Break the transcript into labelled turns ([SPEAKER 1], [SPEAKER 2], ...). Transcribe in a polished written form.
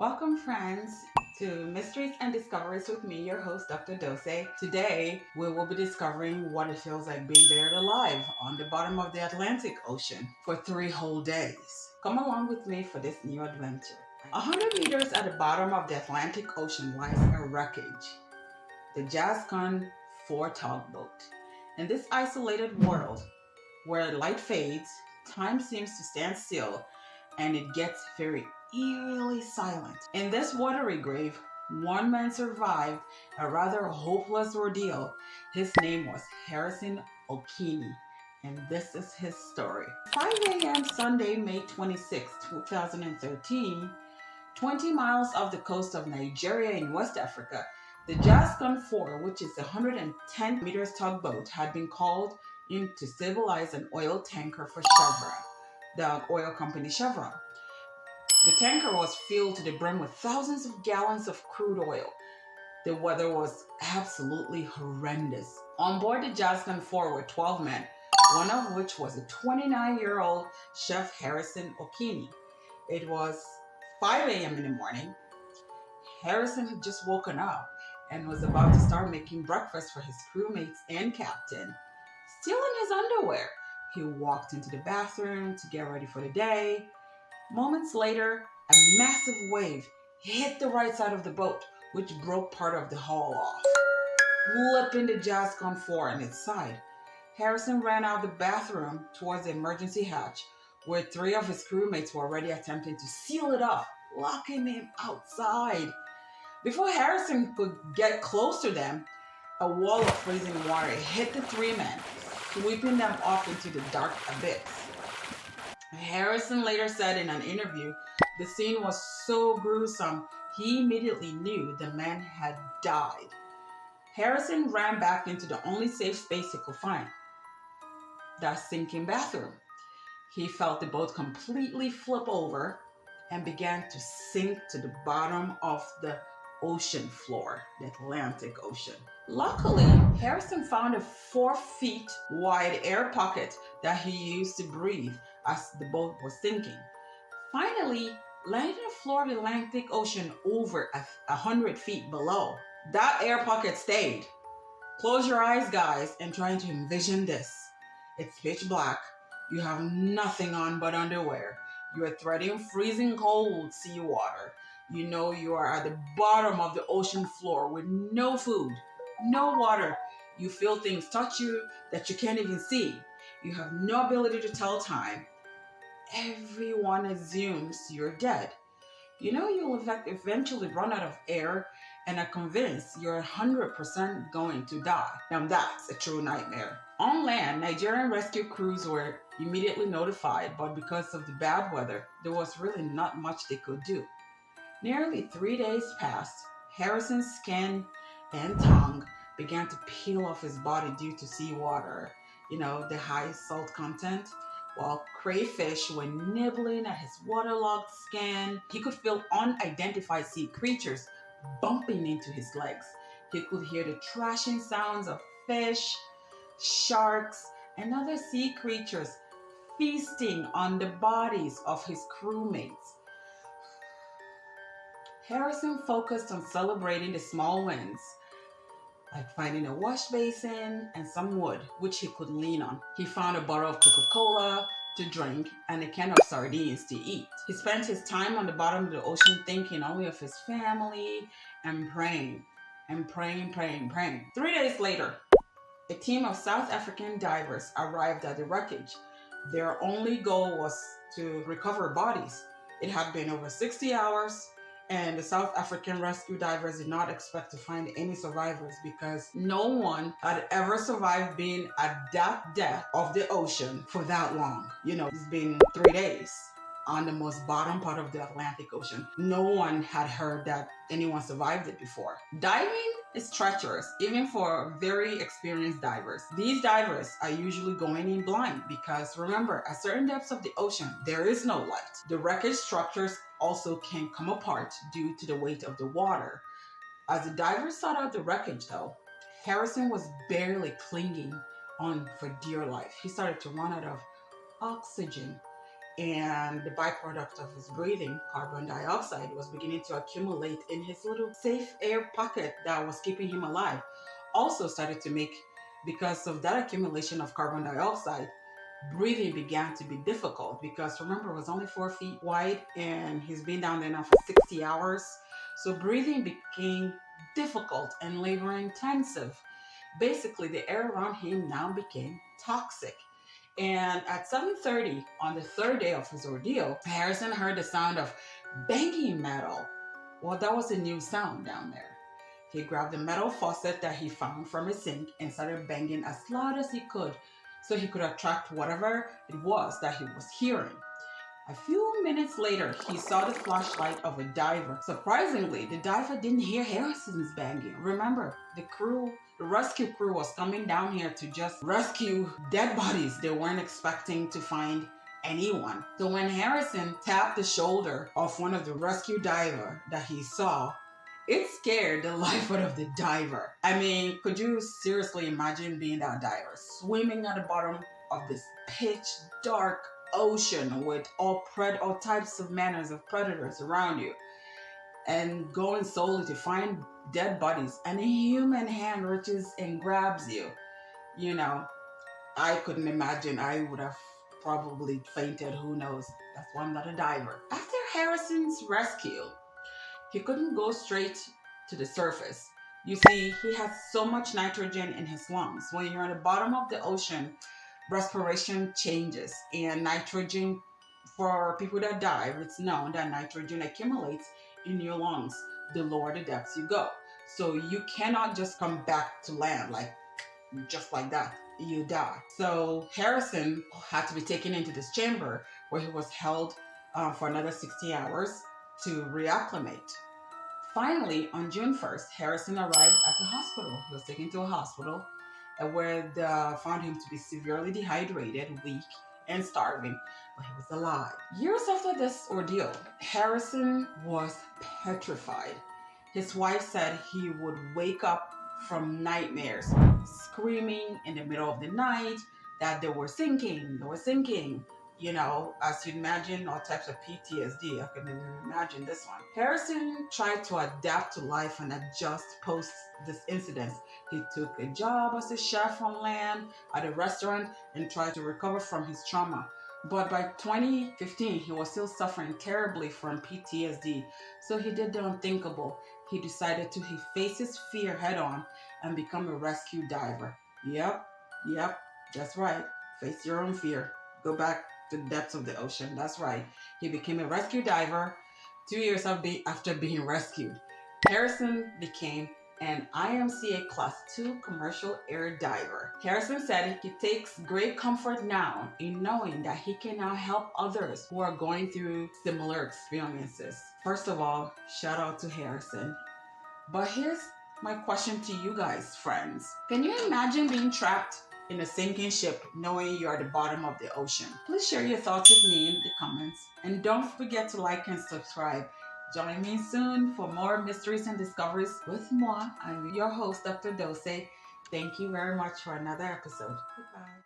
[SPEAKER 1] Welcome, friends, to Mysteries and Discoveries with me, your host, Dr. Dose. Today, we will be discovering what it feels like being buried alive on the bottom of the Atlantic Ocean for 3 whole days. Come along with me for this new adventure. 100 meters at the bottom of the Atlantic Ocean lies a wreckage, the Jascon 4 tugboat. In this isolated world, where light fades, time seems to stand still, and it gets very eerily silent. In this watery grave, one man survived a rather hopeless ordeal. His name was Harrison Okene, and this is his story. 5 a.m. Sunday, May 26, 2013, 20 miles off the coast of Nigeria in West Africa, the Jascon 4, which is a 110 meters tugboat, had been called in to stabilize an oil tanker for Chevron, the oil company Chevron. The tanker was filled to the brim with thousands of gallons of crude oil. The weather was absolutely horrendous. On board the Jascon 4 were 12 men, one of which was a 29-year-old chef, Harrison Okene. It was 5 a.m. in the morning. Harrison had just woken up and was about to start making breakfast for his crewmates and captain. Still in his underwear, he walked into the bathroom to get ready for the day. Moments later, a massive wave hit the right side of the boat, which broke part of the hull off, flipping the Jascon 4 on its side. Harrison ran out the bathroom towards the emergency hatch, where 3 of his crewmates were already attempting to seal it off, locking him outside. Before Harrison could get close to them, a wall of freezing water hit the 3 men, sweeping them off into the dark abyss. Harrison later said in an interview, the scene was so gruesome, he immediately knew the man had died. Harrison ran back into the only safe space he could find, that sinking bathroom. He felt the boat completely flip over and began to sink to the bottom of the ocean floor, the Atlantic Ocean. Luckily, Harrison found a 4 feet wide air pocket that he used to breathe as the boat was sinking. Finally, landing on the floor of the Atlantic Ocean over 100 feet below. That air pocket stayed. Close your eyes, guys, and try to envision this. It's pitch black. You have nothing on but underwear. You are threading freezing cold seawater. You know you are at the bottom of the ocean floor with no food, no water. You feel things touch you that you can't even see. You have no ability to tell time. Everyone assumes you're dead. You know you'll eventually run out of air and are convinced you're 100% going to die. Now that's a true nightmare. On land, Nigerian rescue crews were immediately notified, but because of the bad weather, there was really not much they could do. Nearly 3 days passed. Harrison's skin and tongue began to peel off his body due to seawater, the high salt content. While crayfish were nibbling at his waterlogged skin, he could feel unidentified sea creatures bumping into his legs. He could hear the trashing sounds of fish, sharks, and other sea creatures feasting on the bodies of his crewmates. Harrison focused on celebrating the small wins, like finding a wash basin and some wood, which he could lean on. He found a bottle of Coca-Cola to drink and a can of sardines to eat. He spent his time on the bottom of the ocean thinking only of his family and praying. 3 days later, a team of South African divers arrived at the wreckage. Their only goal was to recover bodies. It had been over 60 hours, and the South African rescue divers did not expect to find any survivors because no one had ever survived being at that depth of the ocean for that long. It's been 3 days on the most bottom part of the Atlantic Ocean. No one had heard that anyone survived it before. Diving is treacherous, even for very experienced divers. These divers are usually going in blind because, remember, at certain depths of the ocean, there is no light. The wreckage structures also can come apart due to the weight of the water. As the divers sought out the wreckage, though, Harrison was barely clinging on for dear life. He started to run out of oxygen. and the byproduct of his breathing, carbon dioxide, was beginning to accumulate in his little safe air pocket that was keeping him alive. Also started to make, because of that accumulation of carbon dioxide, breathing began to be difficult, because remember, it was only 4 feet wide and he's been down there now for 60 hours. So breathing became difficult and labor intensive. Basically, the air around him now became toxic. And at 7:30 on the third day of his ordeal, Harrison heard the sound of banging metal. Well, that was a new sound down there. He grabbed the metal faucet that he found from his sink and started banging as loud as he could so he could attract whatever it was that he was hearing. A few minutes later, he saw the flashlight of a diver. Surprisingly, the diver didn't hear Harrison's banging. Remember, the rescue crew was coming down here to just rescue dead bodies. They weren't expecting to find anyone. So when Harrison tapped the shoulder of one of the rescue diver that he saw, it scared the life out of the diver. I mean, could you seriously imagine being that diver, swimming at the bottom of this pitch dark ocean with all types of manners of predators around you, and going solely to find dead bodies, and a human hand reaches and grabs you? You know, I couldn't imagine. I would have probably fainted. Who knows? That's why I'm not a diver. After Harrison's rescue, he couldn't go straight to the surface. You see, he has so much nitrogen in his lungs. When you're at the bottom of the ocean, respiration changes, and nitrogen, for people that dive, it's known that nitrogen accumulates in your lungs the lower the depths you go. So you cannot just come back to land just like that. You die. So Harrison had to be taken into this chamber where he was held for another 60 hours to reacclimate. Finally, on June 1st, Harrison arrived at the hospital. He was taken to a hospital where they found him to be severely dehydrated, weak, and starving, but he was alive. Years after this ordeal, Harrison was petrified. His wife said he would wake up from nightmares, screaming in the middle of the night that they were sinking. You know, as you imagine, all types of PTSD. I couldn't even imagine this one. Harrison tried to adapt to life and adjust post this incident. He took a job as a chef on land at a restaurant and tried to recover from his trauma. But by 2015, he was still suffering terribly from PTSD. So he did the unthinkable. He decided to face his fear head on and become a rescue diver. Yep, that's right. Face your own fear. Go back to the depths of the ocean. That's right. He became a rescue diver 2 years after being rescued. Harrison became an IMCA Class 2 commercial air diver. Harrison said he takes great comfort now in knowing that he can now help others who are going through similar experiences. First of all, shout out to Harrison. But here's my question to you guys, friends. Can you imagine being trapped in a sinking ship knowing you're at the bottom of the ocean? Please share your thoughts with me in the comments. And don't forget to like and subscribe. Join me soon for more mysteries and discoveries with moi. I'm your host, Dr. Dose. Thank you very much for another episode. Goodbye.